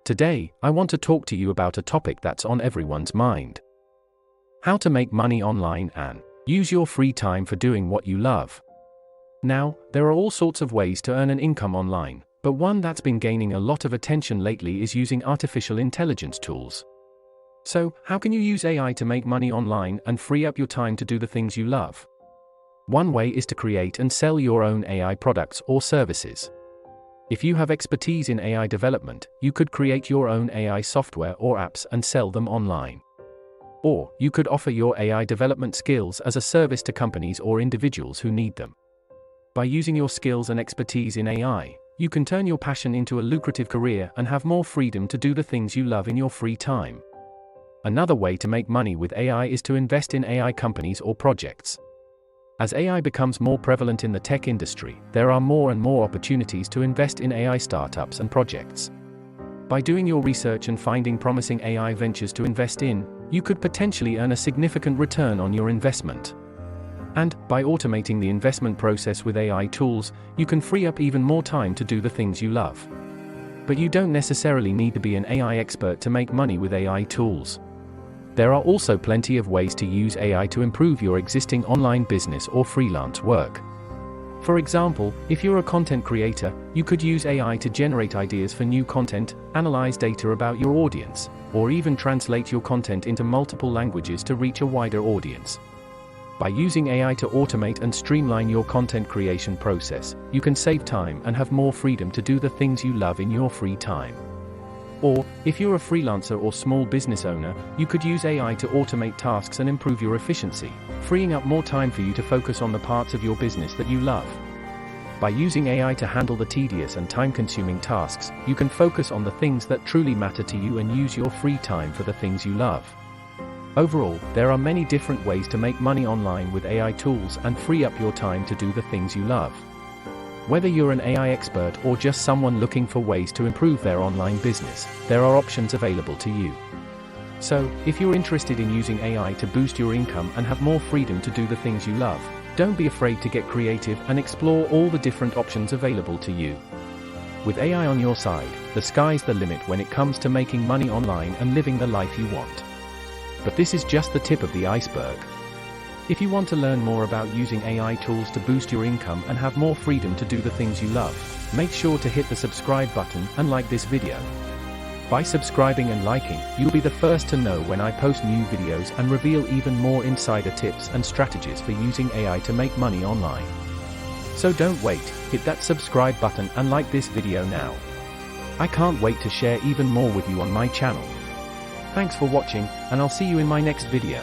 Today, I want to talk to you about a topic that's on everyone's mind. How to make money online and use your free time for doing what you love. Now, there are all sorts of ways to earn an income online, but one that's been gaining a lot of attention lately is using artificial intelligence tools. So, how can you use AI to make money online and free up your time to do the things you love? One way is to create and sell your own AI products or services. If you have expertise in AI development, you could create your own AI software or apps and sell them online. Or, you could offer your AI development skills as a service to companies or individuals who need them. By using your skills and expertise in AI, you can turn your passion into a lucrative career and have more freedom to do the things you love in your free time. Another way to make money with AI is to invest in AI companies or projects. As AI becomes more prevalent in the tech industry, there are more and more opportunities to invest in AI startups and projects. By doing your research and finding promising AI ventures to invest in, you could potentially earn a significant return on your investment. And, by automating the investment process with AI tools, you can free up even more time to do the things you love. But you don't necessarily need to be an AI expert to make money with AI tools. There are also plenty of ways to use AI to improve your existing online business or freelance work. For example, if you're a content creator, you could use AI to generate ideas for new content, analyze data about your audience, or even translate your content into multiple languages to reach a wider audience. By using AI to automate and streamline your content creation process, you can save time and have more freedom to do the things you love in your free time. Or, if you're a freelancer or small business owner, you could use AI to automate tasks and improve your efficiency, freeing up more time for you to focus on the parts of your business that you love. By using AI to handle the tedious and time-consuming tasks, you can focus on the things that truly matter to you and use your free time for the things you love. Overall, there are many different ways to make money online with AI tools and free up your time to do the things you love. Whether you're an AI expert or just someone looking for ways to improve their online business, there are options available to you. So, if you're interested in using AI to boost your income and have more freedom to do the things you love, don't be afraid to get creative and explore all the different options available to you. With AI on your side, the sky's the limit when it comes to making money online and living the life you want. But this is just the tip of the iceberg. If you want to learn more about using AI tools to boost your income and have more freedom to do the things you love, make sure to hit the subscribe button and like this video. By subscribing and liking, you'll be the first to know when I post new videos and reveal even more insider tips and strategies for using AI to make money online. So don't wait, hit that subscribe button and like this video now. I can't wait to share even more with you on my channel. Thanks for watching, and I'll see you in my next video.